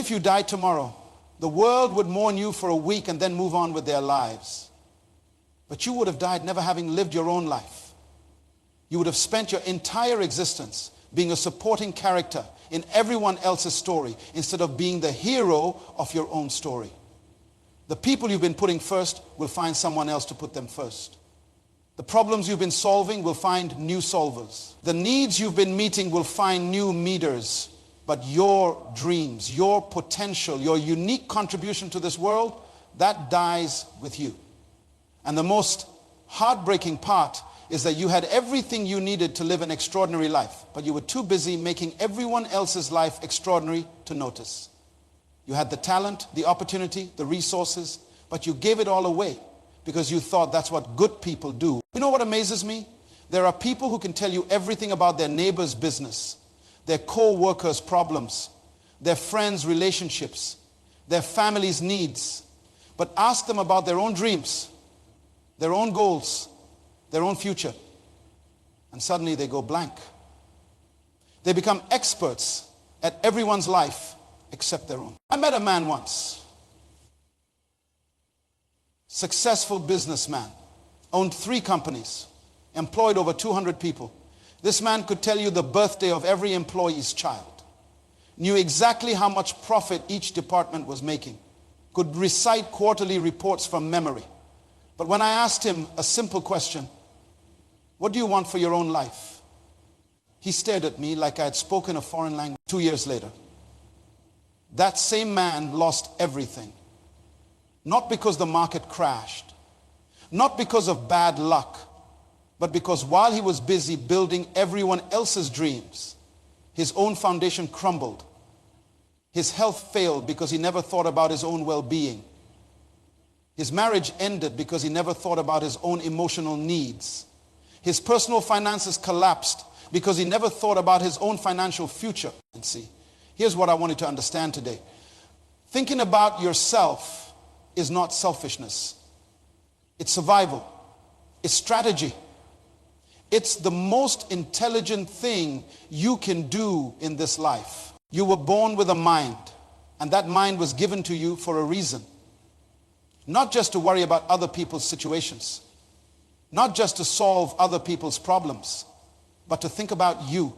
if you died tomorrow, the world would mourn you for a week and then move on with their lives. But you would have died never having lived your own life. You would have spent your entire existence being a supporting character in everyone else's story instead of being the hero of your own story. The people you've been putting first will find someone else to put them first. The problems you've been solving will find new solvers. The needs you've been meeting will find new meters. But your dreams, your potential, your unique contribution to this world, that dies with you. And the most heartbreaking part is that you had everything you needed to live an extraordinary life, but you were too busy making everyone else's life extraordinary to notice. You had the talent, the opportunity, the resources, but you gave it all away because you thought that's what good people do. You know what amazes me? There are people who can tell you everything about their neighbor's business, their co-workers' problems, their friends' relationships, their family's needs, but ask them about their own dreams, their own goals, their own future, and suddenly they go blank. They become experts at everyone's life except their own. I met a man once, successful businessman, owned 3 companies, employed over 200 people. This man could tell you the birthday of every employee's child, knew exactly how much profit each department was making, could recite quarterly reports from memory. But when I asked him a simple question, what do you want for your own life? He stared at me like I had spoken a foreign language. 2 years later, that same man lost everything. Not because the market crashed, not because of bad luck, but because while he was busy building everyone else's dreams, his own foundation crumbled. His health failed because he never thought about his own well-being. His marriage ended because he never thought about his own emotional needs. His personal finances collapsed because he never thought about his own financial future. And see, here's what I want you to understand today. Thinking about yourself is not selfishness. It's survival. It's strategy. It's the most intelligent thing you can do in this life. You were born with a mind, and that mind was given to you for a reason. Not just to worry about other people's situations, not just to solve other people's problems, but to think about you,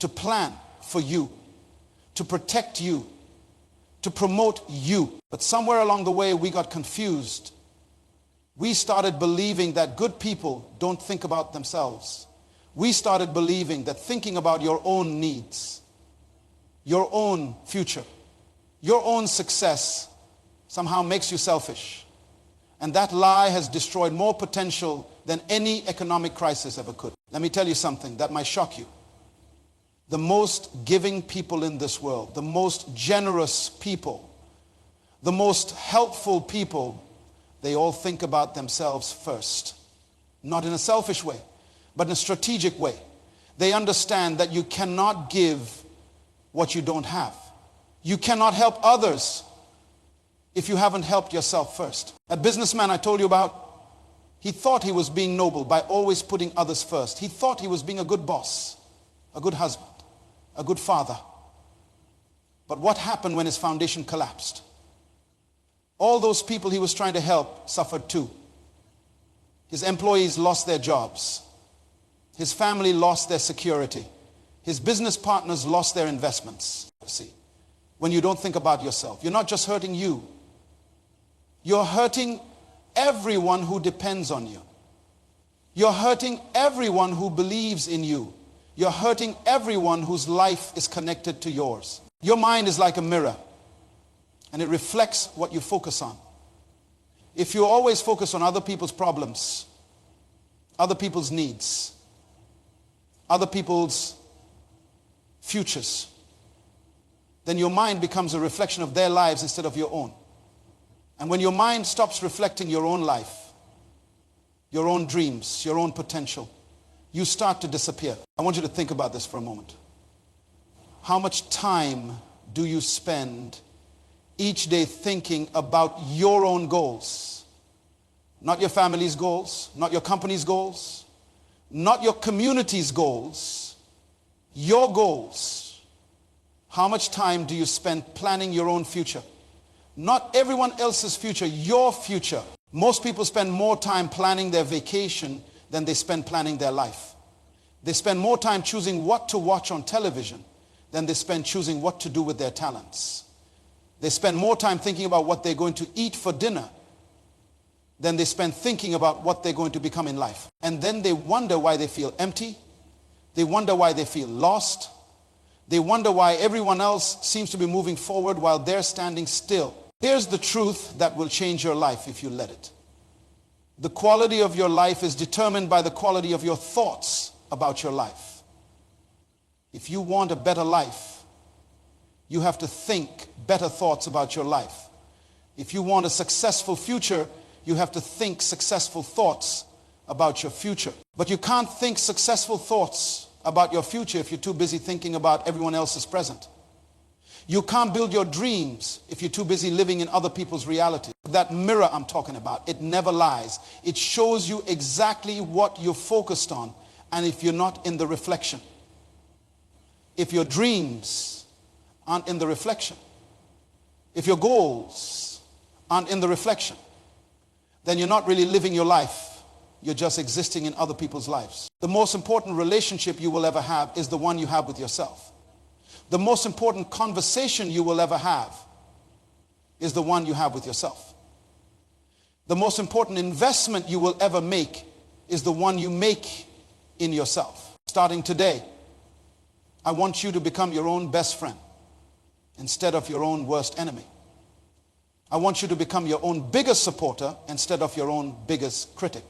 to plan for you, to protect you, to promote you. But somewhere along the way we got confused. We started believing that good people don't think about themselves. We started believing that thinking about your own needs, your own future, your own success somehow makes you selfish. And that lie has destroyed more potential than any economic crisis ever could. Let me tell you something that might shock you. The most giving people in this world, the most generous people, the most helpful people, they all think about themselves first. Not in a selfish way, but in a strategic way. They understand that you cannot give what you don't have. You cannot help others if you haven't helped yourself first. That businessman I told you about, he thought he was being noble by always putting others first. He thought he was being a good boss, a good husband, a good father. But what happened when his foundation collapsed? All those people he was trying to help suffered too. His employees lost their jobs. His family lost their security. His business partners lost their investments. See, when you don't think about yourself, you're not just hurting you. You're hurting everyone who depends on you. You're hurting everyone who believes in you. You're hurting everyone whose life is connected to yours. Your mind is like a mirror, and it reflects what you focus on. If you always focus on other people's problems, other people's needs, other people's futures, then your mind becomes a reflection of their lives instead of your own. And when your mind stops reflecting your own life, your own dreams, your own potential, you start to disappear. I want you to think about this for a moment. How much time do you spend each day thinking about your own goals? Not your family's goals, not your company's goals, not your community's goals, your goals. How much time do you spend planning your own future? Not everyone else's future, your future. Most people spend more time planning their vacation than they spend planning their life. They spend more time choosing what to watch on television than they spend choosing what to do with their talents. They spend more time thinking about what they're going to eat for dinner than they spend thinking about what they're going to become in life. And then they wonder why they feel empty. They wonder why they feel lost. They wonder why everyone else seems to be moving forward while they're standing still. Here's the truth that will change your life if you let it. The quality of your life is determined by the quality of your thoughts about your life. If you want a better life, you have to think better thoughts about your life. If you want a successful future, you have to think successful thoughts about your future. But you can't think successful thoughts about your future if you're too busy thinking about everyone else's present. You can't build your dreams if you're too busy living in other people's reality. That mirror I'm talking about, it never lies. It shows you exactly what you're focused on, and if you're not in the reflection. If your dreams aren't in the reflection, if your goals aren't in the reflection, then you're not really living your life. You're just existing in other people's lives. The most important relationship you will ever have is the one you have with yourself. The most important conversation you will ever have is the one you have with yourself. The most important investment you will ever make is the one you make in yourself. Starting today, I want you to become your own best friend instead of your own worst enemy. I want you to become your own biggest supporter instead of your own biggest critic.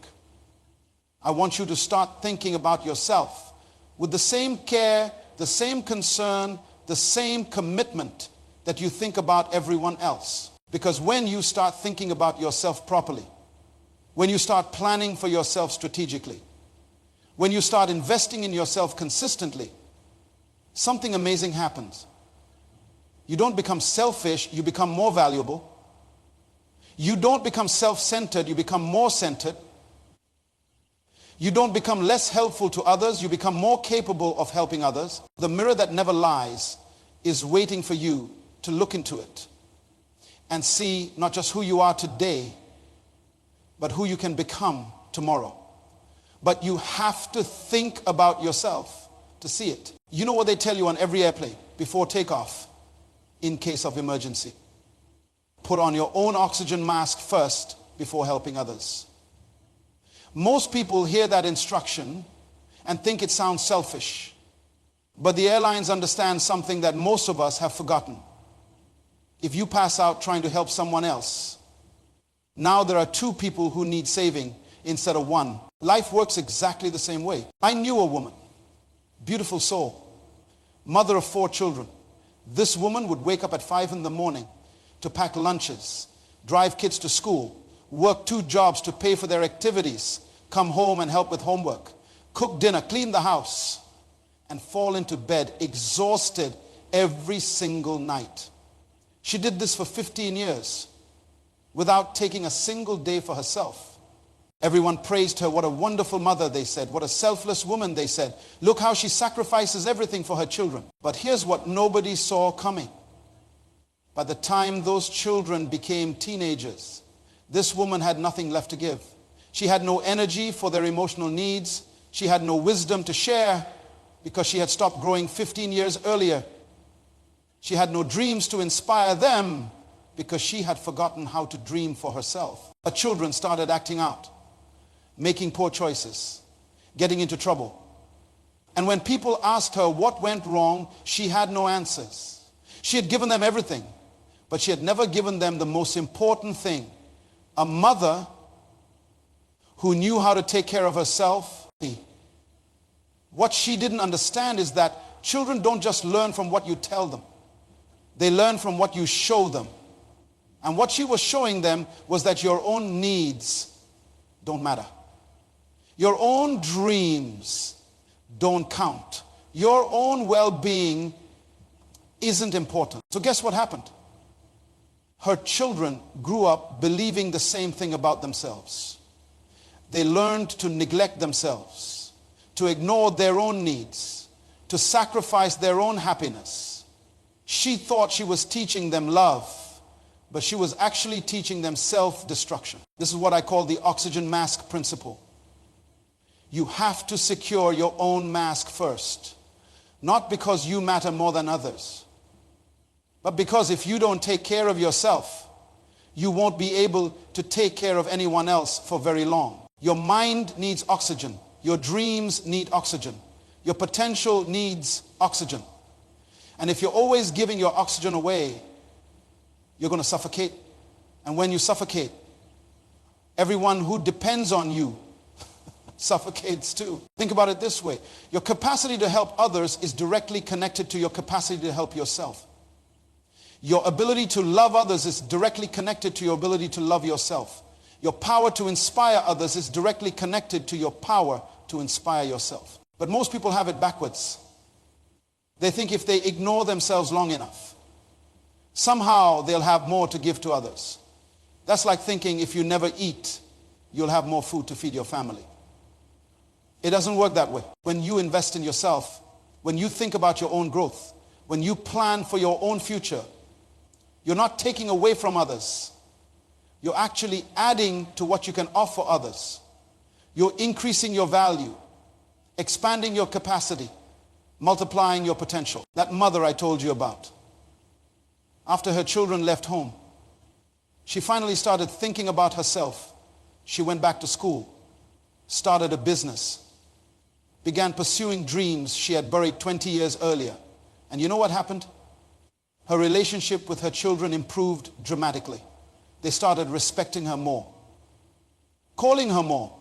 I want you to start thinking about yourself with the same care, the same concern, the same commitment that you think about everyone else. Because when you start thinking about yourself properly, when you start planning for yourself strategically, when you start investing in yourself consistently, something amazing happens. You don't become selfish, you become more valuable. You don't become self-centered, you become more centered. You don't become less helpful to others, you become more capable of helping others. The mirror that never lies is waiting for you to look into it and see not just who you are today, but who you can become tomorrow. But you have to think about yourself to see it. You know what they tell you on every airplane before takeoff in case of emergency? Put on your own oxygen mask first before helping others. Most people hear that instruction and think it sounds selfish. But the airlines understand something that most of us have forgotten. If you pass out trying to help someone else, now there are two people who need saving instead of one. Life works exactly the same way. I knew a woman, beautiful soul, mother of 4 children. This woman would wake up at 5 in the morning to pack lunches, drive kids to school, work 2 jobs to pay for their activities, come home and help with homework, cook dinner, clean the house, and fall into bed exhausted every single night. She did this for 15 years without taking a single day for herself. Everyone praised her. What a wonderful mother, they said. What a selfless woman, they said. Look how she sacrifices everything for her children. But here's what nobody saw coming. By the time those children became teenagers, this woman had nothing left to give. She had no energy for their emotional needs. She had no wisdom to share because she had stopped growing 15 years earlier. She had no dreams to inspire them because she had forgotten how to dream for herself. Her children started acting out, making poor choices, getting into trouble. And when people asked her what went wrong, she had no answers. She had given them everything, but she had never given them the most important thing, a mother who knew how to take care of herself. What she didn't understand is that children don't just learn from what you tell them. They learn from what you show them. And what she was showing them was that your own needs don't matter. Your own dreams don't count. Your own well-being isn't important. So guess what happened? Her children grew up believing the same thing about themselves. They learned to neglect themselves, to ignore their own needs, to sacrifice their own happiness. She thought she was teaching them love, but she was actually teaching them self-destruction. This is what I call the oxygen mask principle. You have to secure your own mask first. Not because you matter more than others, but because if you don't take care of yourself, you won't be able to take care of anyone else for very long. Your mind needs oxygen. Your dreams need oxygen. Your potential needs oxygen. And if you're always giving your oxygen away, you're going to suffocate. And when you suffocate, everyone who depends on you suffocates too. Think about it this way. Your capacity to help others is directly connected to your capacity to help yourself. Your ability to love others is directly connected to your ability to love yourself. Your power to inspire others is directly connected to your power to inspire yourself. But most people have it backwards. They think if they ignore themselves long enough, somehow they'll have more to give to others. That's like thinking if you never eat, you'll have more food to feed your family. It doesn't work that way. When you invest in yourself, when you think about your own growth, when you plan for your own future, you're not taking away from others. You're actually adding to what you can offer others. You're increasing your value, expanding your capacity, multiplying your potential. That mother I told you about, after her children left home, she finally started thinking about herself. She went back to school, started a business, began pursuing dreams she had buried 20 years earlier. And you know what happened? Her relationship with her children improved dramatically. They started respecting her more, calling her more,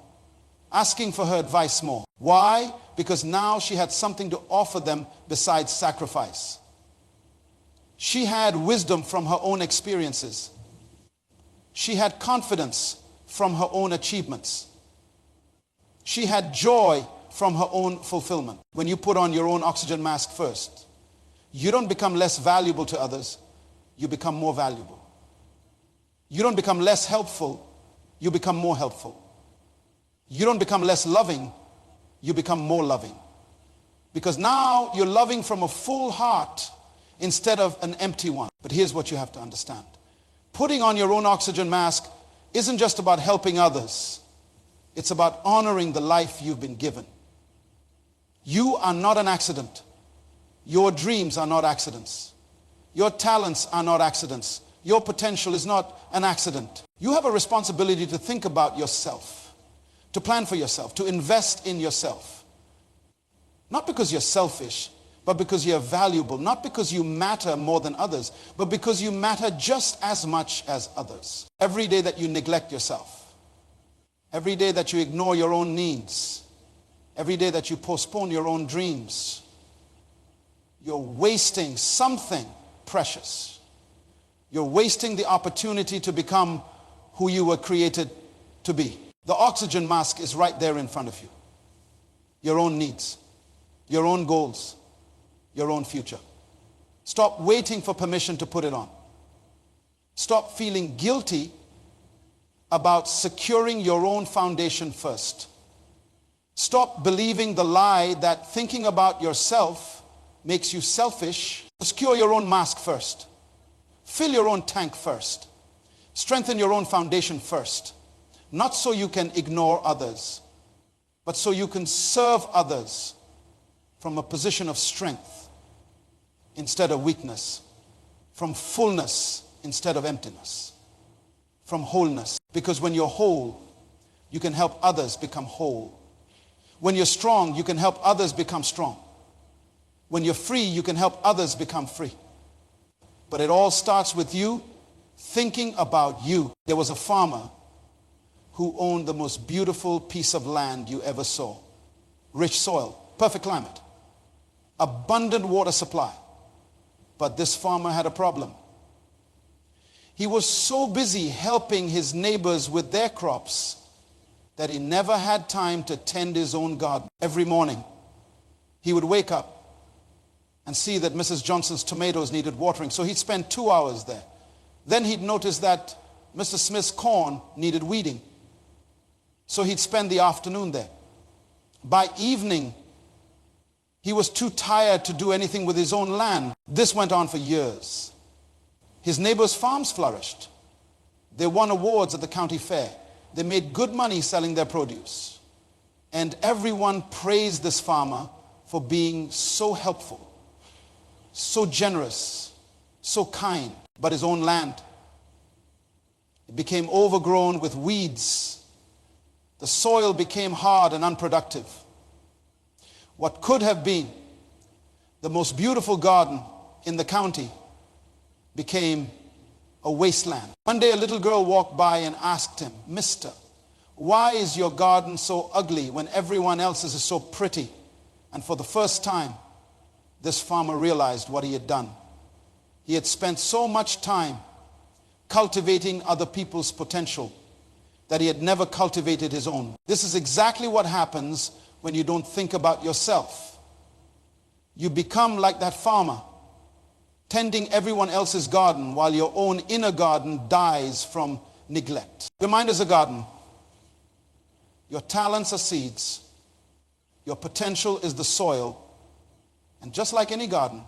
asking for her advice more. Why? Because now she had something to offer them besides sacrifice. She had wisdom from her own experiences. She had confidence from her own achievements. She had joy from her own fulfillment. When you put on your own oxygen mask first, you don't become less valuable to others, you become more valuable. You don't become less helpful, you become more helpful. You don't become less loving, you become more loving. Because now you're loving from a full heart instead of an empty one. But here's what you have to understand. Putting on your own oxygen mask isn't just about helping others. It's about honoring the life you've been given. You are not an accident. Your dreams are not accidents. Your talents are not accidents. Your potential is not an accident. You have a responsibility to think about yourself, to plan for yourself, to invest in yourself. Not because you're selfish, but because you're valuable. Not because you matter more than others, but because you matter just as much as others. Every day that you neglect yourself, every day that you ignore your own needs, every day that you postpone your own dreams, you're wasting something precious. You're wasting the opportunity to become who you were created to be. The oxygen mask is right there in front of you. Your own needs, your own goals, your own future. Stop waiting for permission to put it on. Stop feeling guilty about securing your own foundation first. Stop believing the lie that thinking about yourself makes you selfish. Secure your own mask first. Fill your own tank first. Strengthen your own foundation first. Not so you can ignore others, but so you can serve others from a position of strength instead of weakness, from fullness instead of emptiness, from wholeness. Because when you're whole, you can help others become whole. When you're strong, you can help others become strong. When you're free, you can help others become free. But it all starts with you thinking about you. There was a farmer who owned the most beautiful piece of land you ever saw. Rich soil, perfect climate, abundant water supply. But this farmer had a problem. He was so busy helping his neighbors with their crops that he never had time to tend his own garden. Every morning, he would wake up and see that Mrs. Johnson's tomatoes needed watering, so he'd spend 2 hours there. Then he'd notice that Mr. Smith's corn needed weeding, so he'd spend the afternoon there. By evening, He was too tired to do anything with his own land. This went on for years. His neighbors' farms flourished. They won awards at the county fair. They made good money selling their produce. And everyone praised this farmer for being so helpful, so generous, so kind. But his own land, it became overgrown with weeds. The soil became hard and unproductive. What could have been the most beautiful garden in the county became a wasteland. One day a little girl walked by and asked him, "Mister, why is your garden so ugly when everyone else's is so pretty?" And for the first time, this farmer realized what he had done. He had spent so much time cultivating other people's potential that he had never cultivated his own. This is exactly what happens when you don't think about yourself. You become like that farmer, tending everyone else's garden while your own inner garden dies from neglect. Your mind is a garden. Your talents are seeds. Your potential is the soil. And just like any garden,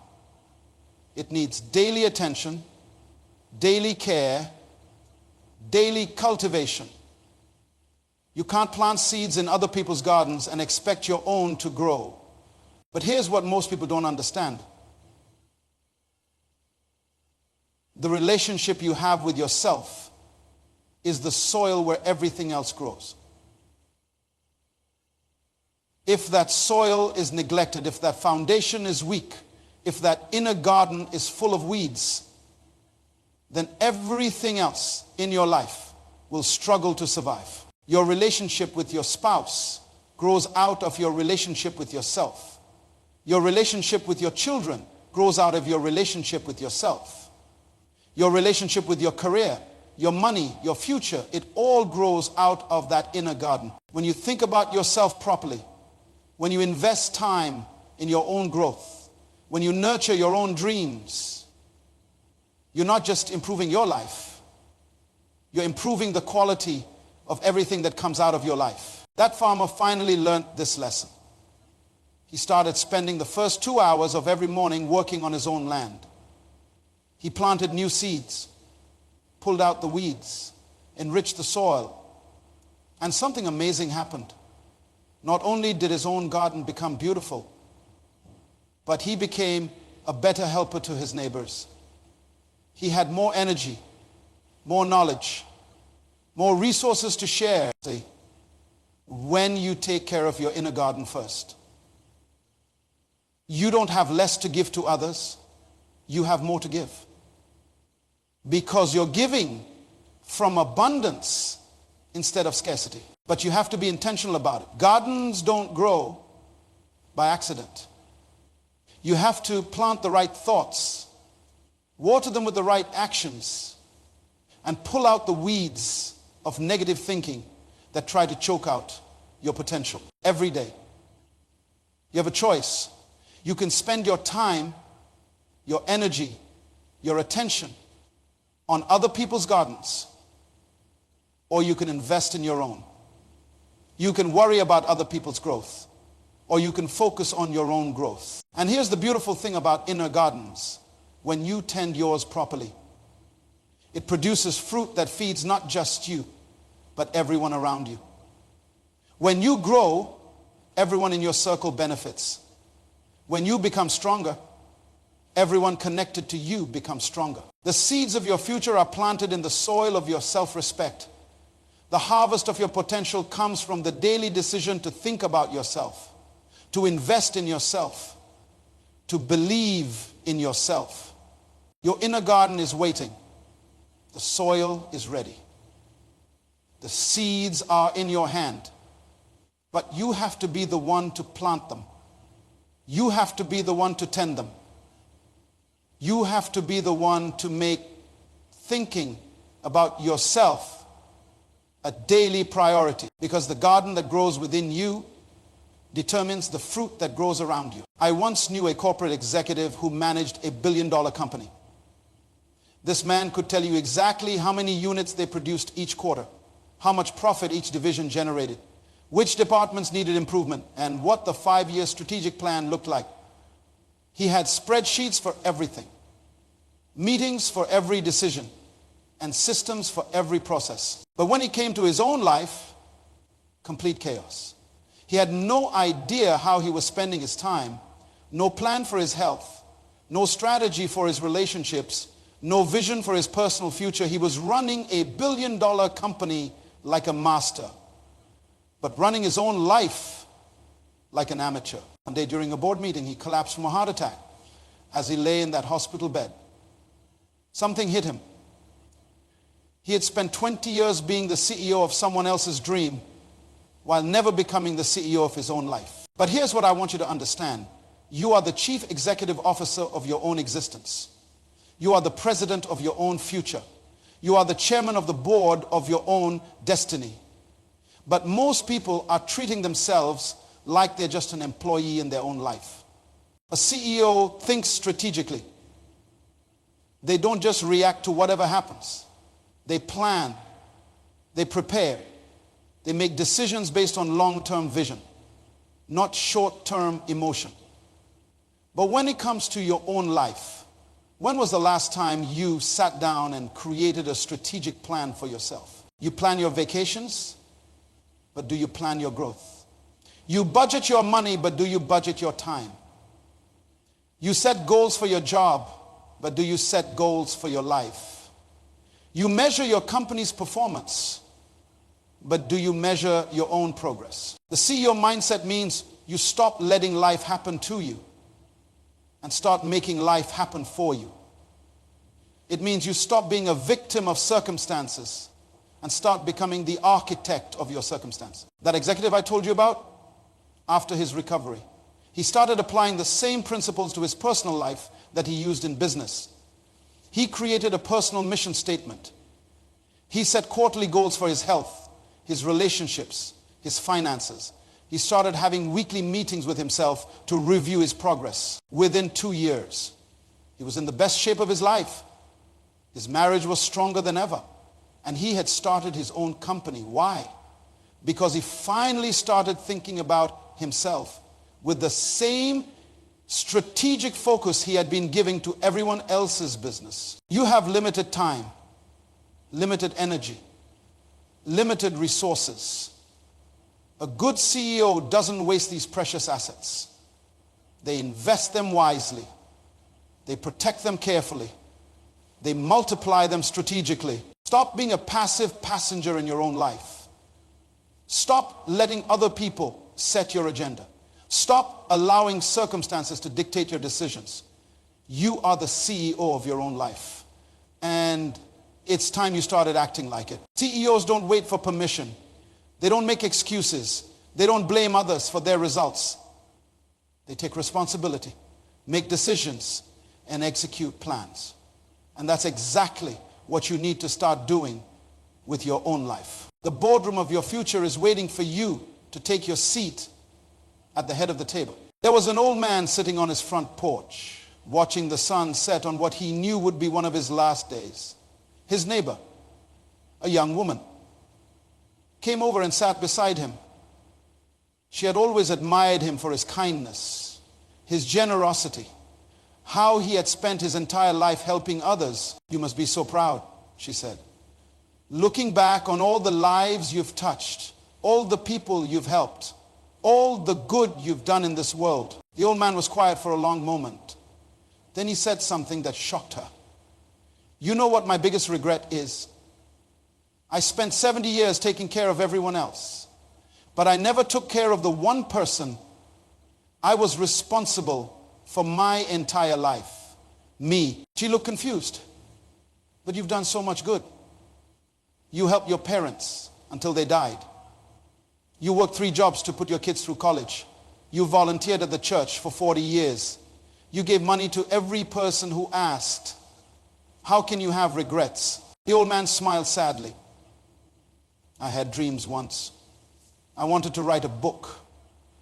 it needs daily attention, daily care, daily cultivation. You can't plant seeds in other people's gardens and expect your own to grow. But here's what most people don't understand. The relationship you have with yourself is the soil where everything else grows. If that soil is neglected, if that foundation is weak, if that inner garden is full of weeds, then everything else in your life will struggle to survive. Your relationship with your spouse grows out of your relationship with yourself. Your relationship with your children grows out of your relationship with yourself. Your relationship with your career, your money, your future, it all grows out of that inner garden. When you think about yourself properly, when you invest time in your own growth, when you nurture your own dreams, you're not just improving your life, you're improving the quality of everything that comes out of your life. That farmer finally learned this lesson. He started spending the first 2 hours of every morning working on his own land. He planted new seeds, pulled out the weeds, enriched the soil, and something amazing happened. Not only did his own garden become beautiful, but he became a better helper to his neighbors. He had more energy, more knowledge, more resources to share when you take care of your inner garden first. You don't have less to give to others, you have more to give. Because you're giving from abundance instead of scarcity. But you have to be intentional about it. Gardens don't grow by accident. You have to plant the right thoughts, water them with the right actions, and pull out the weeds of negative thinking that try to choke out your potential every day. You have a choice. You can spend your time, your energy, your attention on other people's gardens, or you can invest in your own. You can worry about other people's growth, or you can focus on your own growth. And here's the beautiful thing about inner gardens. When you tend yours properly, it produces fruit that feeds not just you, but everyone around you. When you grow, everyone in your circle benefits. When you become stronger, everyone connected to you becomes stronger. The seeds of your future are planted in the soil of your self-respect. The harvest of your potential comes from the daily decision to think about yourself, to invest in yourself, to believe in yourself. Your inner garden is waiting. The soil is ready. The seeds are in your hand. But you have to be the one to plant them. You have to be the one to tend them. You have to be the one to make thinking about yourself a daily priority, because the garden that grows within you determines the fruit that grows around you. I once knew a corporate executive who managed $1 billion company. This man could tell you exactly how many units they produced each quarter, how much profit each division generated, which departments needed improvement, and what the 5-year strategic plan looked like. He had spreadsheets for everything, meetings for every decision, and systems for every process. But when he came to his own life, complete chaos. He had no idea how he was spending his time, no plan for his health, no strategy for his relationships, no vision for his personal future. He was running a billion-dollar company like a master, but running his own life like an amateur. One day during a board meeting, he collapsed from a heart attack as he lay in that hospital bed. Something hit him. He had spent 20 years being the CEO of someone else's dream while never becoming the CEO of his own life. But here's what I want you to understand. You are the chief executive officer of your own existence. You are the president of your own future. You are the chairman of the board of your own destiny. But most people are treating themselves like they're just an employee in their own life. A CEO thinks strategically. They don't just react to whatever happens. They plan. They prepare. They make decisions based on long-term vision, not short-term emotion. But when it comes to your own life, when was the last time you sat down and created a strategic plan for yourself? You plan your vacations, but do you plan your growth? You budget your money, but do you budget your time? You set goals for your job, but do you set goals for your life? You measure your company's performance, but do you measure your own progress? The CEO mindset means you stop letting life happen to you and start making life happen for you. It means you stop being a victim of circumstances and start becoming the architect of your circumstances. That executive I told you about, after his recovery, he started applying the same principles to his personal life that he used in business. He created a personal mission statement. He set quarterly goals for his health, his relationships, his finances. He started having weekly meetings with himself to review his progress. Within 2 years, he was in the best shape of his life. His marriage was stronger than ever. And he had started his own company. Why? Because he finally started thinking about himself with the same strategic focus he had been giving to everyone else's business. You have limited time, limited energy, limited resources. A good CEO doesn't waste these precious assets. They invest them wisely. They protect them carefully. They multiply them strategically. Stop being a passive passenger in your own life. Stop letting other people set your agenda. Stop allowing circumstances to dictate your decisions. You are the CEO of your own life. And it's time you started acting like it. CEOs don't wait for permission. They don't make excuses. They don't blame others for their results. They take responsibility, make decisions, and execute plans. And that's exactly what you need to start doing with your own life. The boardroom of your future is waiting for you to take your seat at the head of the table. There was an old man sitting on his front porch, watching the sun set on what he knew would be one of his last days. His neighbor, a young woman, came over and sat beside him. She had always admired him for his kindness, his generosity, how he had spent his entire life helping others. "You must be so proud," she said. "Looking back on all the lives you've touched, all the people you've helped, all the good you've done in this world." The old man was quiet for a long moment. Then he said something that shocked her. "You know what my biggest regret is? I spent 70 years taking care of everyone else, but I never took care of the one person I was responsible for my entire life. Me." She looked confused. "But you've done so much good. You helped your parents until they died. You worked 3 jobs to put your kids through college. You volunteered at the church for 40 years. You gave money to every person who asked. How can you have regrets?" The old man smiled sadly. "I had dreams once. I wanted to write a book.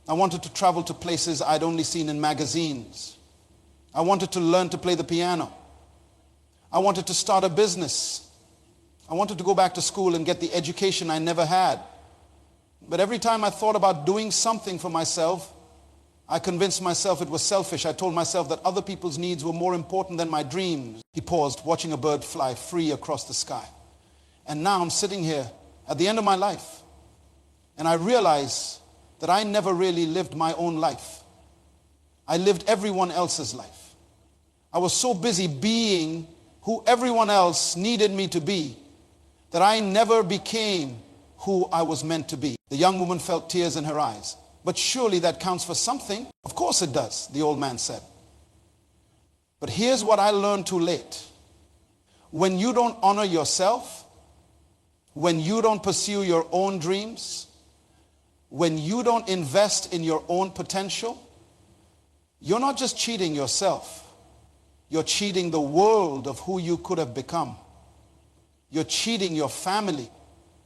I wanted to travel to places I'd only seen in magazines. I wanted to learn to play the piano. I wanted to start a business. I wanted to go back to school and get the education I never had. But every time I thought about doing something for myself, I convinced myself it was selfish. I told myself that other people's needs were more important than my dreams. He paused, watching a bird fly free across the sky. And now I'm sitting here at the end of my life, and I realize that I never really lived my own life. I lived everyone else's life. I was so busy being who everyone else needed me to be that I never became who I was meant to be. The young woman felt tears in her eyes. But surely that counts for something. Of course it does, the old man said. But here's what I learned too late. When you don't honor yourself, when you don't pursue your own dreams, when you don't invest in your own potential, you're not just cheating yourself. You're cheating the world of who you could have become. You're cheating your family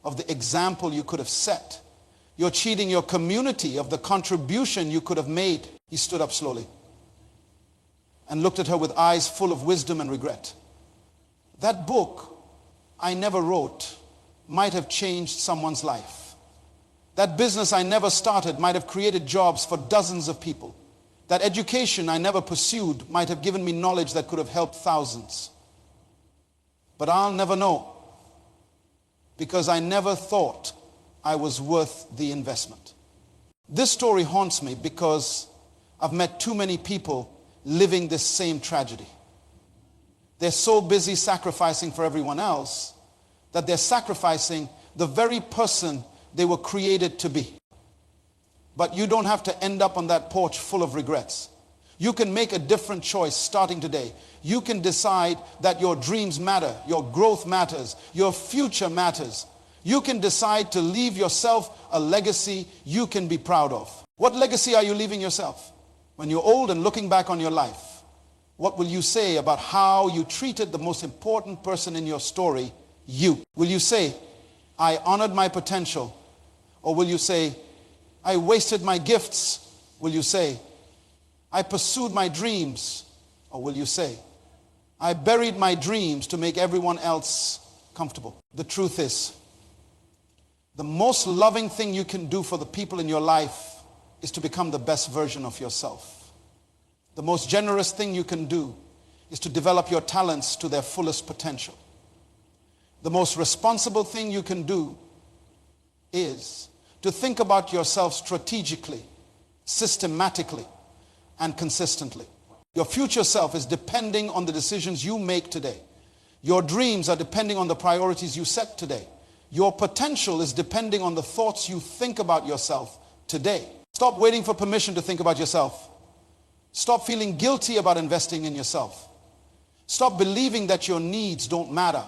of the example you could have set. You're cheating your community of the contribution you could have made. He stood up slowly and looked at her with eyes full of wisdom and regret. That book I never wrote might have changed someone's life. That business I never started might have created jobs for dozens of people. That education I never pursued might have given me knowledge that could have helped thousands. But I'll never know, because I never thought I was worth the investment. This story haunts me because I've met too many people living this same tragedy. They're so busy sacrificing for everyone else that they're sacrificing the very person they were created to be. But you don't have to end up on that porch full of regrets. You can make a different choice starting today. You can decide that your dreams matter, your growth matters, your future matters. You can decide to leave yourself a legacy you can be proud of. What legacy are you leaving yourself? When you're old and looking back on your life, what will you say about how you treated the most important person in your story, you? Will you say, I honored my potential? Or will you say, I wasted my gifts? Will you say, I pursued my dreams? Or will you say, I buried my dreams to make everyone else comfortable? The truth is, the most loving thing you can do for the people in your life is to become the best version of yourself. The most generous thing you can do is to develop your talents to their fullest potential. The most responsible thing you can do is to think about yourself strategically, systematically, and consistently. Your future self is depending on the decisions you make today. Your dreams are depending on the priorities you set today. Your potential is depending on the thoughts you think about yourself today. Stop waiting for permission to think about yourself. Stop feeling guilty about investing in yourself. Stop believing that your needs don't matter,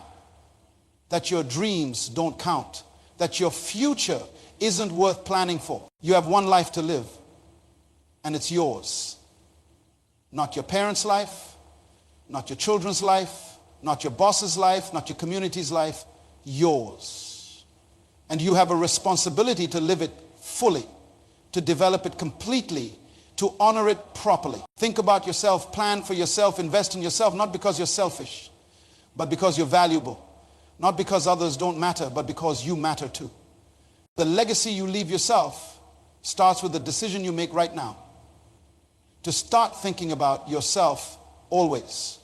that your dreams don't count, that your future isn't worth planning for. You have one life to live, and it's yours. Not your parents' life, not your children's life, not your boss's life, not your community's life, yours. And you have a responsibility to live it fully, to develop it completely, to honor it properly. Think about yourself, plan for yourself, invest in yourself, not because you're selfish, but because you're valuable. Not because others don't matter, but because you matter too. The legacy you leave yourself starts with the decision you make right now to start thinking about yourself always.